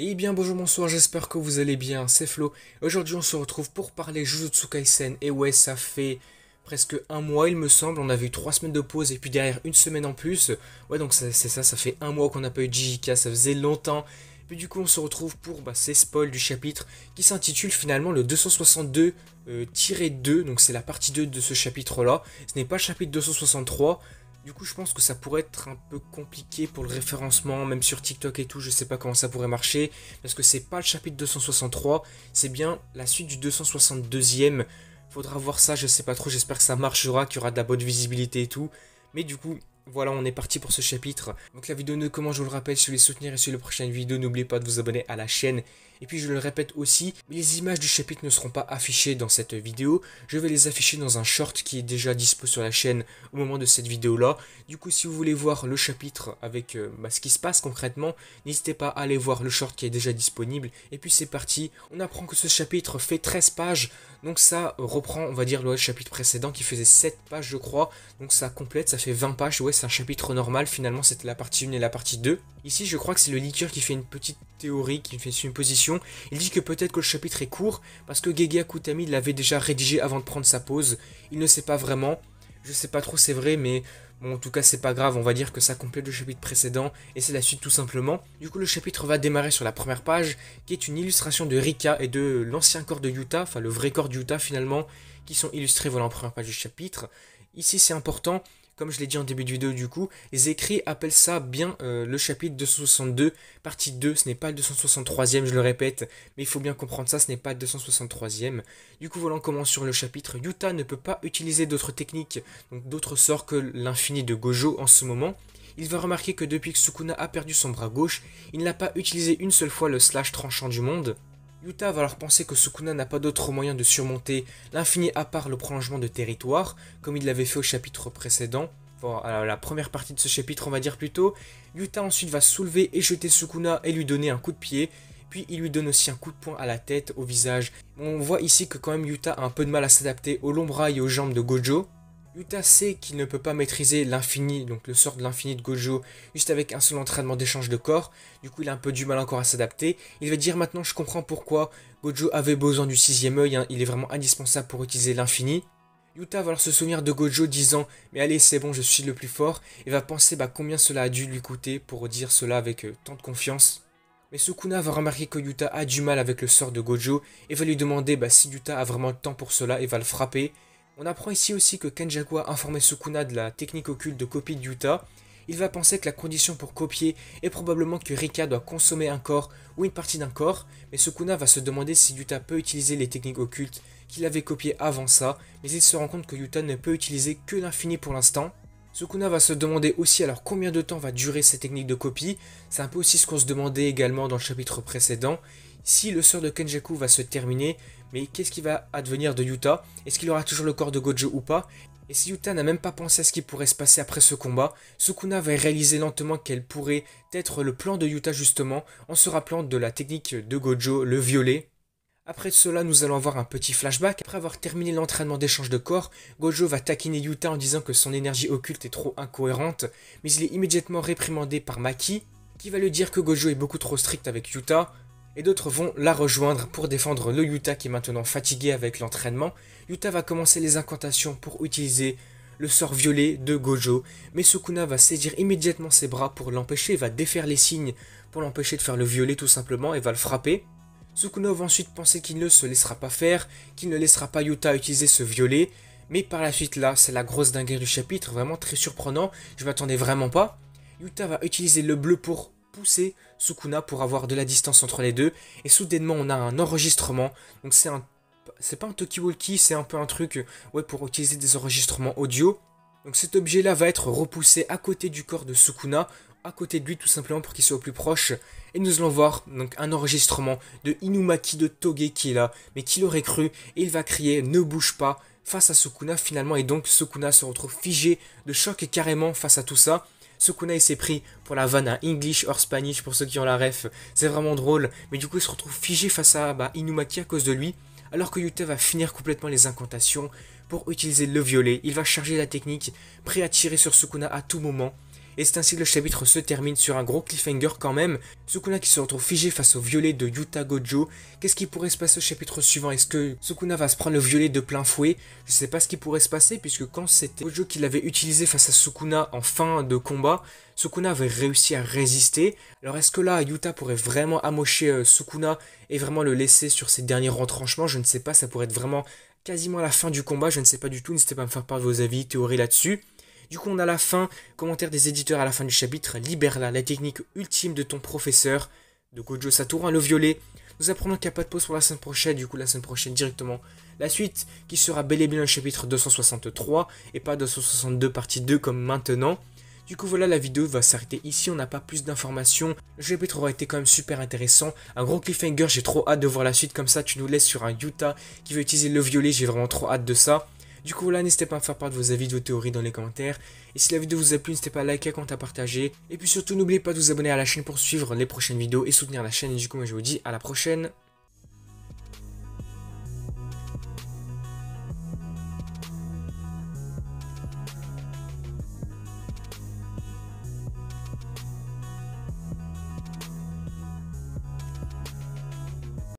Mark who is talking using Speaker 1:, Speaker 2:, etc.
Speaker 1: Et bien bonjour, bonsoir, j'espère que vous allez bien, c'est Flo. Aujourd'hui on se retrouve pour parler Jujutsu Kaisen. Et ouais, ça fait presque un mois il me semble, on avait eu 3 semaines de pause et puis derrière une semaine en plus. Ouais, donc c'est ça, ça fait un mois qu'on n'a pas eu de JJK, ça faisait longtemps. Puis du coup on se retrouve pour ces spoils du chapitre qui s'intitule finalement le 262-2, donc c'est la partie 2 de ce chapitre là. Ce n'est pas le chapitre 263. Du coup, je pense que ça pourrait être un peu compliqué pour le référencement, même sur TikTok et tout, je sais pas comment ça pourrait marcher, parce que c'est pas le chapitre 263, c'est bien la suite du 262e. Faudra voir ça, je sais pas trop, j'espère que ça marchera, qu'il y aura de la bonne visibilité et tout. Mais du coup, voilà, on est parti pour ce chapitre. Donc la vidéo ne commence, je vous le rappelle, si vous voulez soutenir et sur les prochaines vidéos, n'oubliez pas de vous abonner à la chaîne. Et puis je le répète aussi, les images du chapitre ne seront pas affichées dans cette vidéo. Je vais les afficher dans un short qui est déjà dispo sur la chaîne au moment de cette vidéo là. Du coup, si vous voulez voir le chapitre avec ce qui se passe concrètement, n'hésitez pas à aller voir le short qui est déjà disponible. Et puis c'est parti, on apprend que ce chapitre fait 13 pages. Donc ça reprend, on va dire, le chapitre précédent qui faisait 7 pages je crois. Donc ça complète, ça fait 20 pages. Ouais, c'est un chapitre normal, finalement c'était la partie 1 et la partie 2. Ici je crois que c'est le leaker qui fait une petite théorie, qui fait une position. Il dit que peut-être que le chapitre est court parce que Gege Akutami l'avait déjà rédigé avant de prendre sa pause. Il ne sait pas vraiment. Je sais pas trop, c'est vrai, mais bon, en tout cas, c'est pas grave. On va dire que ça complète le chapitre précédent et c'est la suite tout simplement. Du coup, le chapitre va démarrer sur la première page qui est une illustration de Rika et de l'ancien corps de Yuta, enfin le vrai corps de Yuta finalement, qui sont illustrés voilà en première page du chapitre. Ici, c'est important. Comme je l'ai dit en début de vidéo du coup, les écrits appellent ça bien le chapitre 262, partie 2, ce n'est pas le 263e, je le répète, mais il faut bien comprendre ça, ce n'est pas le 263e. Du coup voilà, on commence sur le chapitre. Yuta ne peut pas utiliser d'autres techniques, donc d'autres sorts que l'infini de Gojo en ce moment. Il va remarquer que depuis que Sukuna a perdu son bras gauche, il n'a pas utilisé une seule fois le slash tranchant du monde. Yuta va alors penser que Sukuna n'a pas d'autre moyen de surmonter l'infini à part le prolongement de territoire, comme il l'avait fait au chapitre précédent, à la première partie de ce chapitre on va dire plutôt. Yuta ensuite va soulever et jeter Sukuna et lui donner un coup de pied, puis il lui donne aussi un coup de poing à la tête, au visage. On voit ici que quand même Yuta a un peu de mal à s'adapter aux longs bras et aux jambes de Gojo. Yuta sait qu'il ne peut pas maîtriser l'infini, donc le sort de l'infini de Gojo, juste avec un seul entraînement d'échange de corps. Du coup, il a un peu du mal encore à s'adapter. Il va dire maintenant, je comprends pourquoi Gojo avait besoin du sixième œil, hein. Il est vraiment indispensable pour utiliser l'infini. Yuta va alors se souvenir de Gojo disant mais allez c'est bon je suis le plus fort et va penser combien cela a dû lui coûter pour dire cela avec tant de confiance. Mais Sukuna va remarquer que Yuta a du mal avec le sort de Gojo et va lui demander si Yuta a vraiment le temps pour cela et va le frapper. On apprend ici aussi que Kenjaku a informé Sukuna de la technique occulte de copie de Yuta. Il va penser que la condition pour copier est probablement que Rika doit consommer un corps ou une partie d'un corps, mais Sukuna va se demander si Yuta peut utiliser les techniques occultes qu'il avait copiées avant ça, mais il se rend compte que Yuta ne peut utiliser que l'infini pour l'instant. Sukuna va se demander aussi alors combien de temps va durer ces techniques de copie. C'est un peu aussi ce qu'on se demandait également dans le chapitre précédent. Si le sort de Kenjaku va se terminer, mais qu'est-ce qui va advenir de Yuta? Est-ce qu'il aura toujours le corps de Gojo ou pas? Et si Yuta n'a même pas pensé à ce qui pourrait se passer après ce combat, Sukuna va réaliser lentement quel pourrait être le plan de Yuta justement, en se rappelant de la technique de Gojo, le violet. Après cela, nous allons avoir un petit flashback. Après avoir terminé l'entraînement d'échange de corps, Gojo va taquiner Yuta en disant que son énergie occulte est trop incohérente, mais il est immédiatement réprimandé par Maki, qui va lui dire que Gojo est beaucoup trop strict avec Yuta, et d'autres vont la rejoindre pour défendre le Yuta qui est maintenant fatigué avec l'entraînement. Yuta va commencer les incantations pour utiliser le sort violet de Gojo, mais Sukuna va saisir immédiatement ses bras pour l'empêcher, va défaire les signes pour l'empêcher de faire le violet tout simplement et va le frapper. Sukuna va ensuite penser qu'il ne se laissera pas faire, qu'il ne laissera pas Yuta utiliser ce violet, mais par la suite là, c'est la grosse dinguerie du chapitre, vraiment très surprenant, je m'attendais vraiment pas. Yuta va utiliser le bleu pour pousser Sukuna pour avoir de la distance entre les deux, et soudainement on a un enregistrement, donc c'est pas un talkie-walkie, c'est un peu un truc pour utiliser des enregistrements audio. Donc cet objet là va être repoussé à côté du corps de Sukuna, à côté de lui tout simplement pour qu'il soit au plus proche. Et nous allons voir donc un enregistrement de Inumaki de Toge qui est là, mais qui l'aurait cru, et il va crier ne bouge pas face à Sukuna finalement, et donc Sukuna se retrouve figé de choc carrément face à tout ça. Sukuna il s'est pris pour la vanne à English or Spanish pour ceux qui ont la ref, c'est vraiment drôle, mais du coup il se retrouve figé face à Inumaki à cause de lui, alors que Yuta va finir complètement les incantations pour utiliser le violet. Il va charger la technique, prêt à tirer sur Sukuna à tout moment. Et c'est ainsi que le chapitre se termine sur un gros cliffhanger quand même. Sukuna qui se retrouve figé face au violet de Yuta Gojo. Qu'est-ce qui pourrait se passer au chapitre suivant? Est-ce que Sukuna va se prendre le violet de plein fouet? Je sais pas ce qui pourrait se passer puisque quand c'était Gojo qui l'avait utilisé face à Sukuna en fin de combat, Sukuna avait réussi à résister. Alors est-ce que là Yuta pourrait vraiment amocher Sukuna et vraiment le laisser sur ses derniers retranchements? Je ne sais pas, ça pourrait être vraiment quasiment à la fin du combat, je ne sais pas du tout, n'hésitez pas à me faire part de vos avis, théories là-dessus. Du coup, on a la fin, commentaire des éditeurs à la fin du chapitre, Libère-la, la technique ultime de ton professeur, de Gojo Satoru, le violet. Nous apprenons qu'il n'y a pas de pause pour la semaine prochaine, du coup la semaine prochaine directement la suite, qui sera bel et bien le chapitre 263, et pas 262 partie 2 comme maintenant. Du coup voilà, la vidéo va s'arrêter ici, on n'a pas plus d'informations. Le chapitre aura été quand même super intéressant. Un gros cliffhanger, j'ai trop hâte de voir la suite, comme ça tu nous laisses sur un Yuta qui veut utiliser le violet, j'ai vraiment trop hâte de ça. Du coup voilà, n'hésitez pas à me faire part de vos avis, de vos théories dans les commentaires. Et si la vidéo vous a plu, n'hésitez pas à liker, commenter, à partager. Et puis surtout, n'oubliez pas de vous abonner à la chaîne pour suivre les prochaines vidéos et soutenir la chaîne. Et du coup, moi je vous dis à la prochaine.